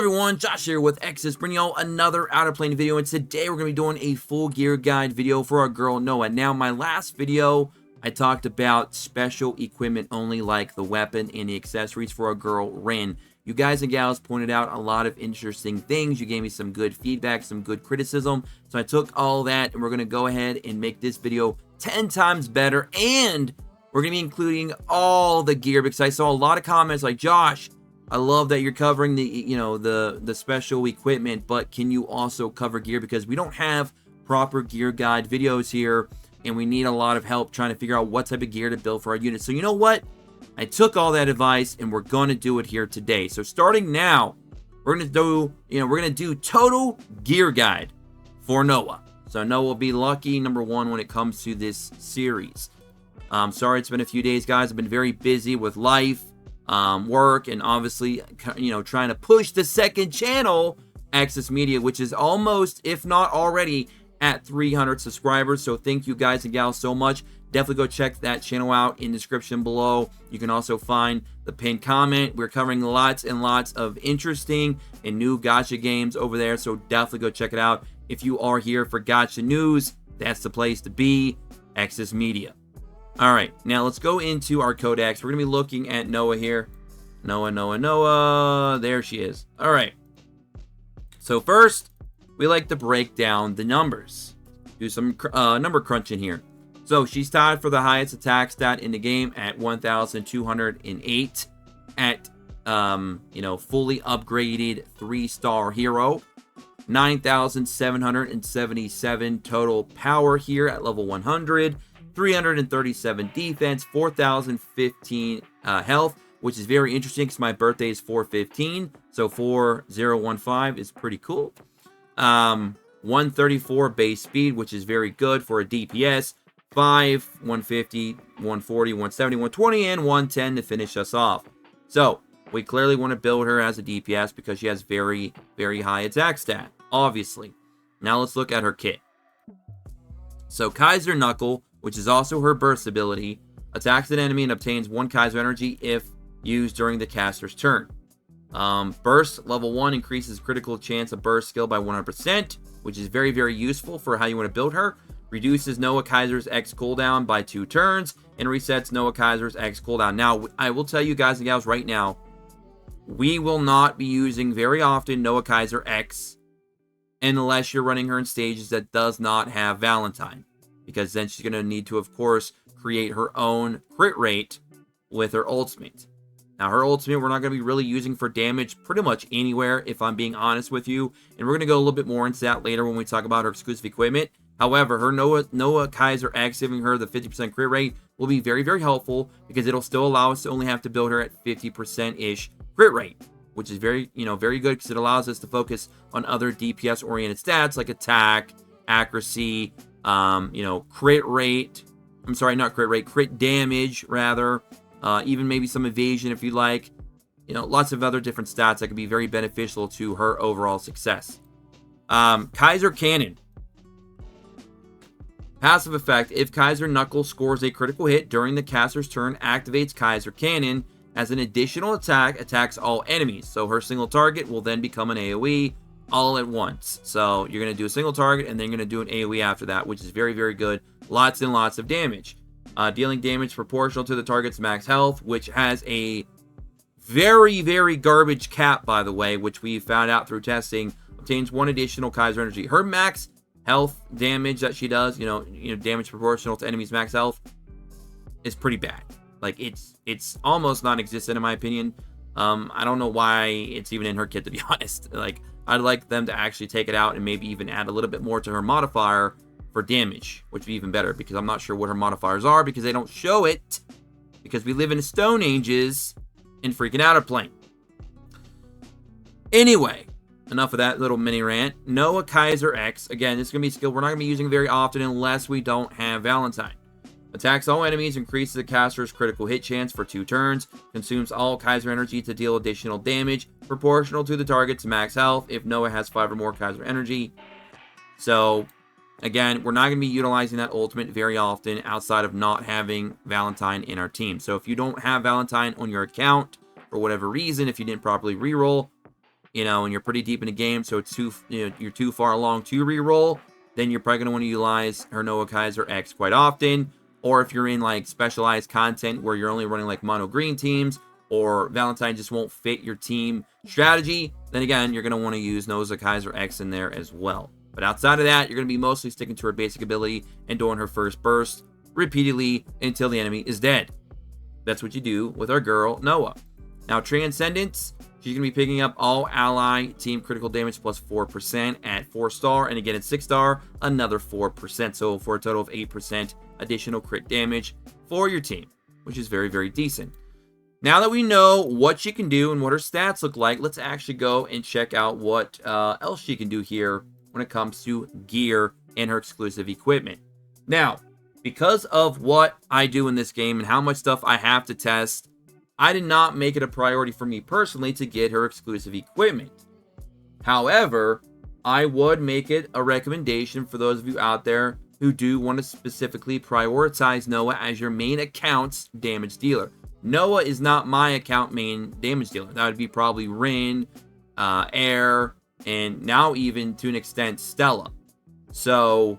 everyone, Josh here with X's, bringing y'all another OUTERPLANE video, and today we're going to be doing a full gear guide video for our girl Noah. Now, my last video, I talked about special equipment only, like the weapon and the accessories for our girl Rin. You guys and gals pointed out a lot of interesting things. You gave me some good feedback, some good criticism, so I took all that, and we're going to go ahead and make this video 10 times better, and we're going to be including all the gear, because I saw a lot of comments like, Josh, I love that you're covering the special equipment, but can you also cover gear? Because we don't have proper gear guide videos here, and we need a lot of help trying to figure out what type of gear to build for our unit. So you know what? I took all that advice, and we're going to do it here today. So starting now, we're going to do total gear guide for Noah. So Noah will be lucky number one when it comes to this series. Sorry it's been a few days, guys. I've been very busy with life, work, and obviously, trying to push the second channel, Access Media, which is almost, if not already, at 300 subscribers. So thank you guys and gals so much. Definitely go check that channel out in the description below. You can also find the pinned comment. We're covering lots and lots of interesting and new gacha games over there, so definitely go check it out. If you are here for gacha news, that's the place to be, Access Media. All right, now let's go into our codex. We're going to be looking at Noah here. Noah. There she is. All right. So first, we like to break down the numbers. Do some number crunching here. So she's tied for the highest attack stat in the game at 1,208 at, fully upgraded 3-star hero. 9,777 total power here at level 100. 337 defense, 4,015 health, which is very interesting because my birthday is 4/15, so 4015 is pretty cool. 134 base speed, which is very good for a DPS. 5, 150, 140, 170, 120, and 110 to finish us off. So we clearly want to build her as a DPS because she has very, very high attack stat, obviously. Now let's look at her kit. So Kaiser Knuckle, which is also her burst ability, attacks an enemy and obtains 1 Kaiser energy if used during the caster's turn. Burst level 1 increases critical chance of burst skill by 100%, which is very, very useful for how you want to build her. Reduces Noah Kaiser's X cooldown by 2 turns and resets Noah Kaiser's X cooldown. Now, I will tell you guys and gals right now, we will not be using very often Noah Kaiser X unless you're running her in stages that does not have Valentine, because then she's going to need to, of course, create her own crit rate with her ultimate. Now, her ultimate we're not going to be really using for damage pretty much anywhere, if I'm being honest with you, and we're going to go a little bit more into that later when we talk about her exclusive equipment. However, her Noah Kaiser X giving her the 50% crit rate will be very, very helpful, because it'll still allow us to only have to build her at 50%-ish crit rate, which is very, very good, because it allows us to focus on other DPS-oriented stats like attack, accuracy, crit rate. I'm sorry, not crit rate, crit damage, rather. Even maybe some evasion if you like. Lots of other different stats that can be very beneficial to her overall success. Kaiser Cannon. Passive effect. If Kaiser Knuckle scores a critical hit during the caster's turn, activates Kaiser Cannon as an additional attack, attacks all enemies. So her single target will then become an AoE all at once. So you're going to do a single target, and then you're going to do an AoE after that, which is very, very good. Lots and lots of damage. Dealing damage proportional to the target's max health, which has a very, very garbage cap, by the way, which we found out through testing. Obtains 1 additional Kaiser energy. Her max health damage that she does, damage proportional to enemy's max health, is pretty bad. Like, it's almost non-existent in my opinion. I don't know why it's even in her kit, to be honest. Like, I'd like them to actually take it out and maybe even add a little bit more to her modifier for damage, which would be even better, because I'm not sure what her modifiers are, because they don't show it, because we live in the Stone Ages in freaking OUTERPLANE. Anyway, enough of that little mini rant. Noah Kaiser X, again, this is going to be a skill we're not going to be using very often unless we don't have Valentine. Attacks all enemies, increases the caster's critical hit chance for 2 turns, consumes all Kaiser energy to deal additional damage, proportional to the target's max health if Noah has 5 or more Kaiser energy. So, again, we're not going to be utilizing that ultimate very often outside of not having Valentine in our team. So if you don't have Valentine on your account, for whatever reason, if you didn't properly reroll, you know, and you're pretty deep in the game, so it's you're too far along to reroll, then you're probably going to want to utilize her Noah Kaiser X quite often. Or if you're in like specialized content where you're only running like mono green teams, or Valentine just won't fit your team strategy, then again, you're going to want to use Noah Kaiser X in there as well. But outside of that, you're going to be mostly sticking to her basic ability and doing her first burst repeatedly until the enemy is dead. That's what you do with our girl, Noah. Now, Transcendence, she's going to be picking up all ally team critical damage plus 4% at 4-star. And again, at 6-star, another 4%. So for a total of 8% additional crit damage for your team, which is very, very decent. Now that we know what she can do and what her stats look like, let's actually go and check out what else she can do here when it comes to gear and her exclusive equipment. Now, because of what I do in this game and how much stuff I have to test, I did not make it a priority for me personally to get her exclusive equipment. However, I would make it a recommendation for those of you out there who do want to specifically prioritize Noah as your main account's damage dealer. Noah is not my account main damage dealer. That would be probably Rin, Air, and now even to an extent Stella. So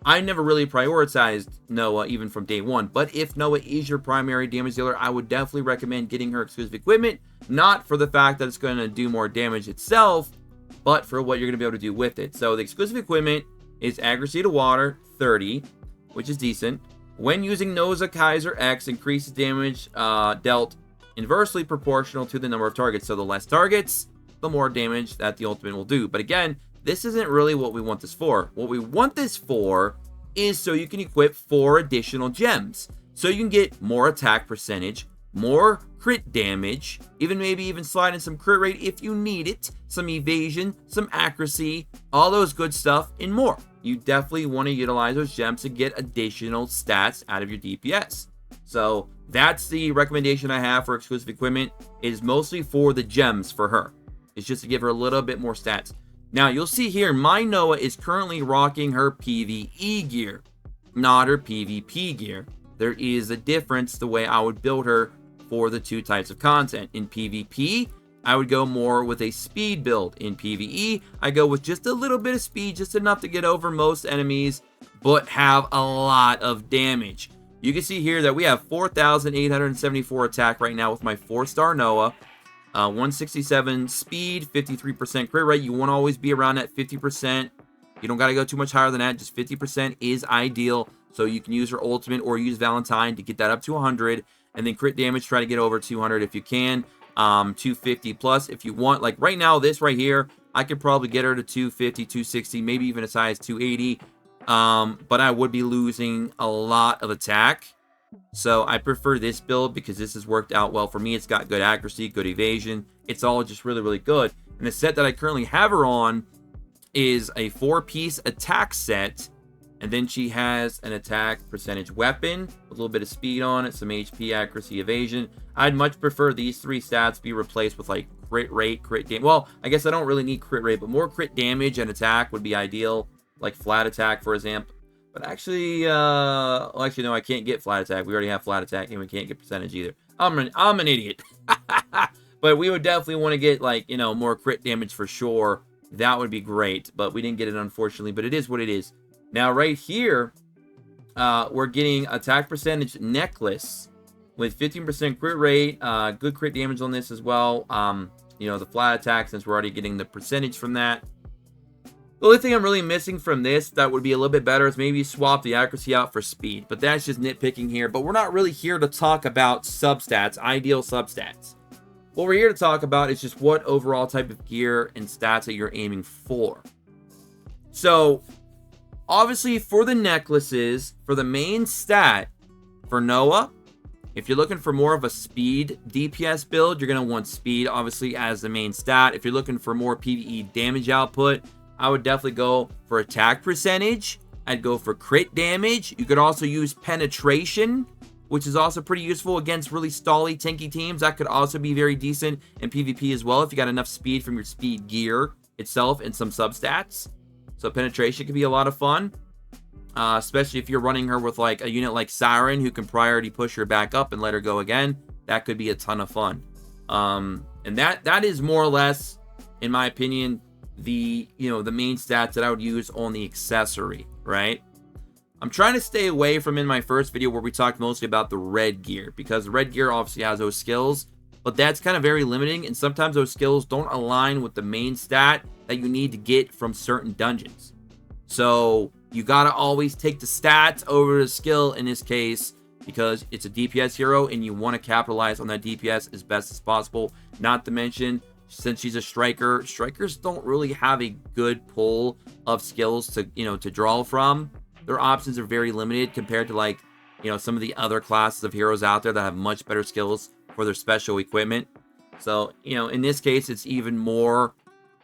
I never really prioritized Noah even from day one. But if Noah is your primary damage dealer, I would definitely recommend getting her exclusive equipment. Not for the fact that it's going to do more damage itself, but for what you're going to be able to do with it. So the exclusive equipment is accuracy to water 30, which is decent. When using Noah Kaiser X, increases damage dealt inversely proportional to the number of targets. So the less targets, the more damage that the ultimate will do. But again, this isn't really what we want this for. What we want this for is so you can equip 4 additional gems. So you can get more attack percentage, more crit damage, maybe even slide in some crit rate if you need it, some evasion, some accuracy, all those good stuff and more. You definitely want to utilize those gems to get additional stats out of your DPS. So that's the recommendation I have for exclusive equipment. It is mostly for the gems for her. It's just to give her a little bit more stats. Now, you'll see here, my Noah is currently rocking her PvE gear, not her PvP gear. There is a difference the way I would build her for the two types of content. In PvP, I would go more with a speed build. In PvE, I go with just a little bit of speed, just enough to get over most enemies, but have a lot of damage. You can see here that we have 4,874 attack right now with my 4-star Noah. 167 speed, 53% crit rate. You want to always be around that 50%. You don't got to go too much higher than that. Just 50% is ideal. So you can use her ultimate or use Valentine to get that up to 100. And then crit damage, try to get over 200 if you can. 250 plus if you want. Like right now, this right here, I could probably get her to 250, 260, maybe even as high as 280. But I would be losing a lot of attack. So I prefer this build because this has worked out well for me. It's got good accuracy, good evasion. It's all just really, really good. And the set that I currently have her on is a 4-piece attack set. And then she has an attack percentage weapon with a little bit of speed on it, some HP, accuracy, evasion. I'd much prefer these 3 stats be replaced with like crit rate, crit damage. Well, I guess I don't really need crit rate, but more crit damage and attack would be ideal. Like flat attack, for example. But actually, no, I can't get flat attack. We already have flat attack, and we can't get percentage either. I'm an idiot. But we would definitely want to get, like, you know, more crit damage for sure. That would be great. But we didn't get it, unfortunately. But it is what it is. Now, right here, we're getting attack percentage necklace with 15% crit rate. Good crit damage on this as well. You know, the flat attack, since we're already getting the percentage from that. The only thing I'm really missing from this that would be a little bit better is maybe swap the accuracy out for speed. But that's just nitpicking here. But we're not really here to talk about substats, ideal substats. What we're here to talk about is just what overall type of gear and stats that you're aiming for. So, obviously for the necklaces, for the main stat, for Noah, if you're looking for more of a speed DPS build, you're going to want speed, obviously, as the main stat. If you're looking for more PvE damage output, I would definitely go for attack percentage. I'd go for crit damage. You could also use penetration, which is also pretty useful against really stally, tanky teams. That could also be very decent in PvP as well if you got enough speed from your speed gear itself and some substats. So penetration can be a lot of fun, especially if you're running her with like a unit like Siren who can priority push her back up and let her go again. That could be a ton of fun. And that is more or less in my opinion, the main stats that I would use on the accessory, right? I'm trying to stay away from in my first video where we talked mostly about the red gear, because the red gear obviously has those skills, but that's kind of very limiting, and sometimes those skills don't align with the main stat that you need to get from certain dungeons. So you gotta always take the stats over the skill in this case, because it's a DPS hero and you want to capitalize on that DPS as best as possible. Not to mention, since she's a striker, strikers don't really have a good pool of skills to to draw from. Their options are very limited compared to, like, some of the other classes of heroes out there that have much better skills for their special equipment. So, in this case, it's even more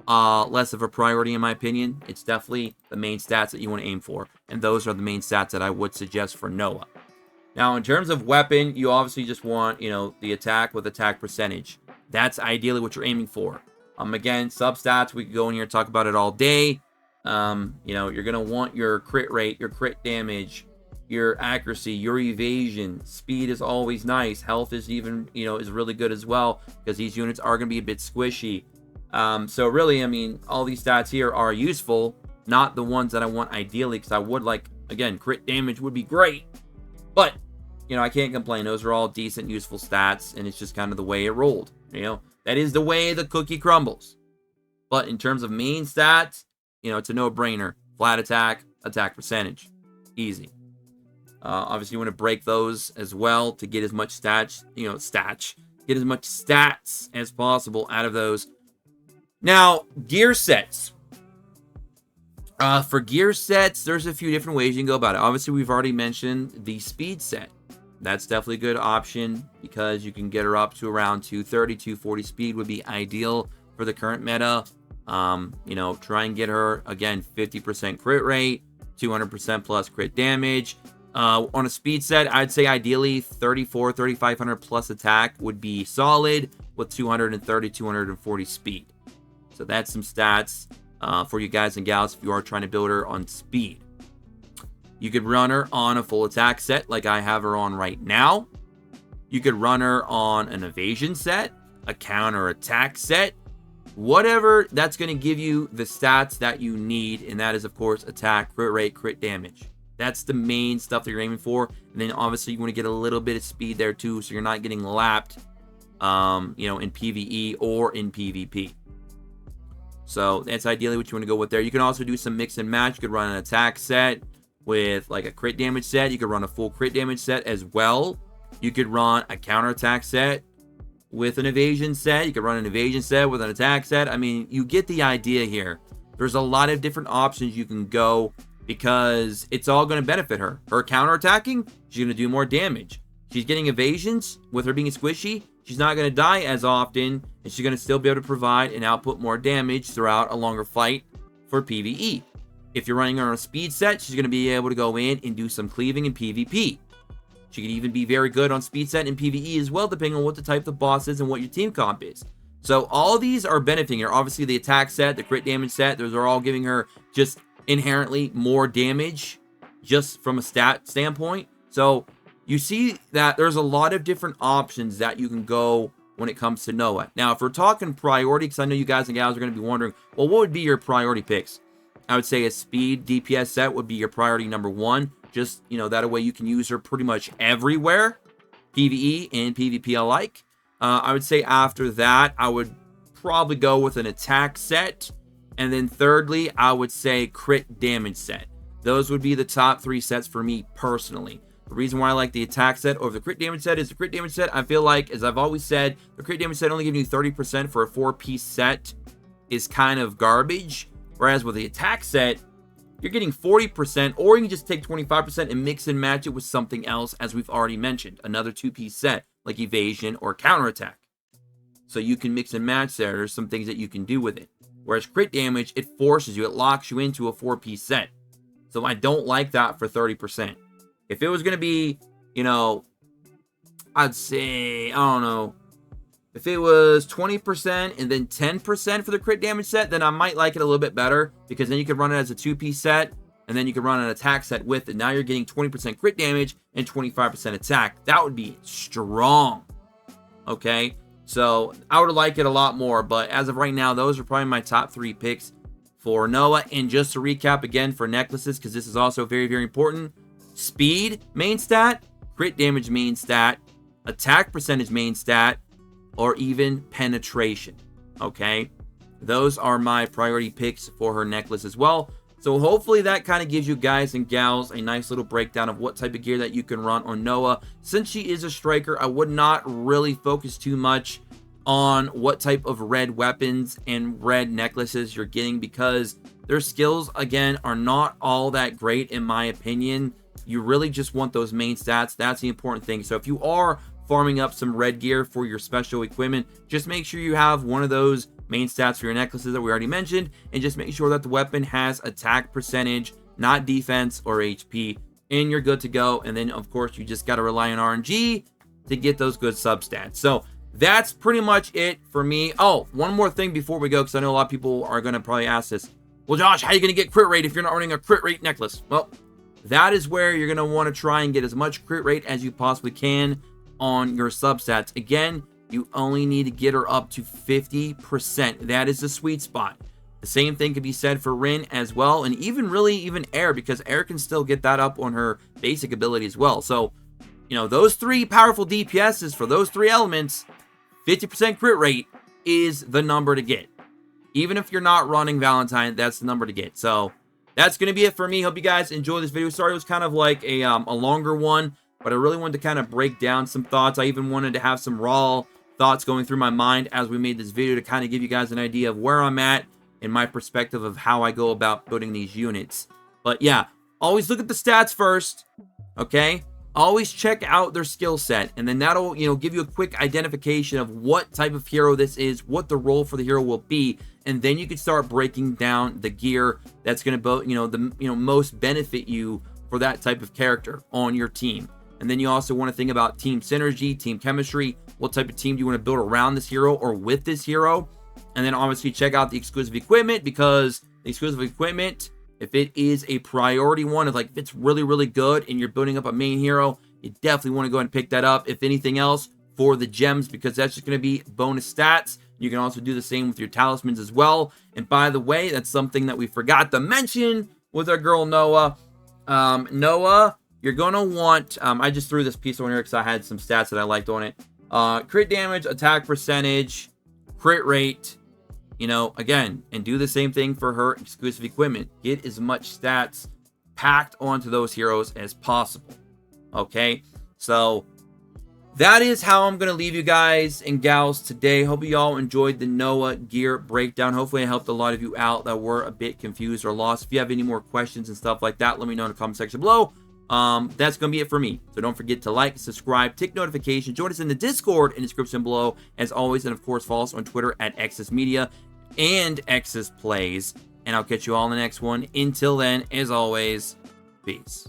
less of a priority in my opinion. It's definitely the main stats that you want to aim for, and those are the main stats that I would suggest for Noah. Now, in terms of weapon, you obviously just want, the attack with attack percentage. That's ideally what you're aiming for. Again, substats, we could go in here and talk about it all day. You're going to want your crit rate, your crit damage, your accuracy, your evasion. Speed is always nice. Health is even, is really good as well, because these units are going to be a bit squishy. So really, I mean, all these stats here are useful, not the ones that I want ideally, because I would like, again, crit damage would be great. But, I can't complain. Those are all decent, useful stats, and it's just kind of the way it rolled. That is the way the cookie crumbles. But in terms of main stats, it's a no-brainer. Flat attack, attack percentage. Easy. Obviously, you want to break those as well to get as much stats, get as much stats as possible out of those. Now, gear sets. For gear sets, there's a few different ways you can go about it. Obviously, we've already mentioned the speed set. That's definitely a good option because you can get her up to around 230, 240 speed would be ideal for the current meta. Try and get her, again, 50% crit rate, 200% plus crit damage. On a speed set, I'd say ideally 3,500 plus attack would be solid with 230, 240 speed. So that's some stats for you guys and gals if you are trying to build her on speed. You could run her on a full attack set like I have her on right now. You could run her on an evasion set, a counter attack set, whatever that's going to give you the stats that you need, and that is, of course, attack, crit rate, crit damage. That's the main stuff that you're aiming for. And then obviously you want to get a little bit of speed there too, so you're not getting lapped, in PvE or in PvP. So that's ideally what you want to go with there. You can also do some mix and match. You could run an attack set with like a crit damage set. You could run a full crit damage set as well. You could run a counterattack set with an evasion set. You could run an evasion set with an attack set. I mean, you get the idea here. There's a lot of different options you can go because it's all going to benefit her. Her counterattacking, she's going to do more damage. She's getting evasions. With her being squishy, she's not going to die as often, and she's going to still be able to provide and output more damage throughout a longer fight for PvE. If you're running her on a speed set, she's going to be able to go in and do some cleaving in PvP. She can even be very good on speed set and PvE as well, depending on what the type of boss is and what your team comp is. So all of these are benefiting her. Obviously, the attack set, the crit damage set, those are all giving her just inherently more damage just from a stat standpoint. So you see that there's a lot of different options that you can go when it comes to Noah. Now, if we're talking priority, because I know you guys and gals are going to be wondering, well, what would be your priority picks? I would say a speed DPS set would be your priority number one. Just, that way you can use her pretty much everywhere, PvE and PvP alike. I would say after that, I would probably go with an attack set. And then thirdly, I would say crit damage set. Those would be the top three sets for me personally. The reason why I like the attack set over the crit damage set is the crit damage set, I feel like, as I've always said, the crit damage set only giving you 30% for a 4-piece set is kind of garbage. Whereas with the attack set, you're getting 40%, or you can just take 25% and mix and match it with something else, as we've already mentioned. Another 2-piece set, like evasion or counterattack. So you can mix and match there. There's some things that you can do with it. Whereas crit damage, it forces you, it locks you into a 4-piece set. So I don't like that for 30%. If it was going to be, I'd say, I don't know, if it was 20% and then 10% for the crit damage set, then I might like it a little bit better, because then you could run it as a 2-piece set, and then you could run an attack set with it. Now you're getting 20% crit damage and 25% attack. That would be strong. Okay? So I would like it a lot more, but as of right now, those are probably my top 3 picks for Noah. And just to recap again for necklaces, because this is also very, very important: speed, main stat; crit damage, main stat; attack percentage, main stat; or even penetration. Okay, those are my priority picks for her necklace as well. So hopefully that kind of gives you guys and gals a nice little breakdown of what type of gear that you can run on Noah. Since she is a striker, I would not really focus too much on what type of red weapons and red necklaces you're getting, because their skills, again, are not all that great in my opinion. You really just want those main stats. That's the important thing. So if you are farming up some red gear for your special equipment, just make sure you have one of those main stats for your necklaces that we already mentioned, and just make sure that the weapon has attack percentage, not defense or HP, and you're good to go. And then of course you just got to rely on RNG to get those good substats. So that's pretty much it for me. Oh, one more thing before we go, because I know a lot of people are going to probably ask this: well, Josh, how are you going to get crit rate if you're not running a crit rate necklace? Well, that is where you're going to want to try and get as much crit rate as you possibly can on your substats. Again, you only need to get her up to 50%. That is the sweet spot. The same thing can be said for Rin as well, and even Air, because Air can still get that up on her basic ability as well. So, you know, those 3 powerful DPSs for those 3 elements, 50% crit rate is the number to get. Even if you're not running Valentine, that's the number to get. So that's going to be it for me. Hope you guys enjoyed this video. Sorry it was kind of like a longer one, but I really wanted to kind of break down some thoughts. I even wanted to have some raw thoughts going through my mind as we made this video to kind of give you guys an idea of where I'm at and my perspective of how I go about building these units. But yeah, always look at the stats first, okay? Always check out their skill set, and then that'll, you know, give you a quick identification of what type of hero this is, what the role for the hero will be, and then you can start breaking down the gear that's going to, most benefit you for that type of character on your team. And then you also want to think about team synergy, team chemistry. What type of team do you want to build around this hero or with this hero? And then obviously check out the exclusive equipment, because the exclusive equipment, if it is a priority one, if it's really, really good and you're building up a main hero, you definitely want to go ahead and pick that up. If anything else, for the gems, because that's just going to be bonus stats. You can also do the same with your talismans as well. And by the way, that's something that we forgot to mention with our girl Noah. Noah, you're going to want, I just threw this piece on here because I had some stats that I liked on it. Crit damage, attack percentage, crit rate, again, and do the same thing for her exclusive equipment. Get as much stats packed onto those heroes as possible. Okay, so that is how I'm going to leave you guys and gals today. Hope you all enjoyed the Noah gear breakdown. Hopefully I helped a lot of you out that were a bit confused or lost. If you have any more questions and stuff like that, let me know in the comment section below. That's going to be it for me. So don't forget to like, subscribe, tick notifications, join us in the Discord in the description below, as always. And of course, follow us on Twitter at X's Media and X's Plays. And I'll catch you all in the next one. Until then, as always, peace.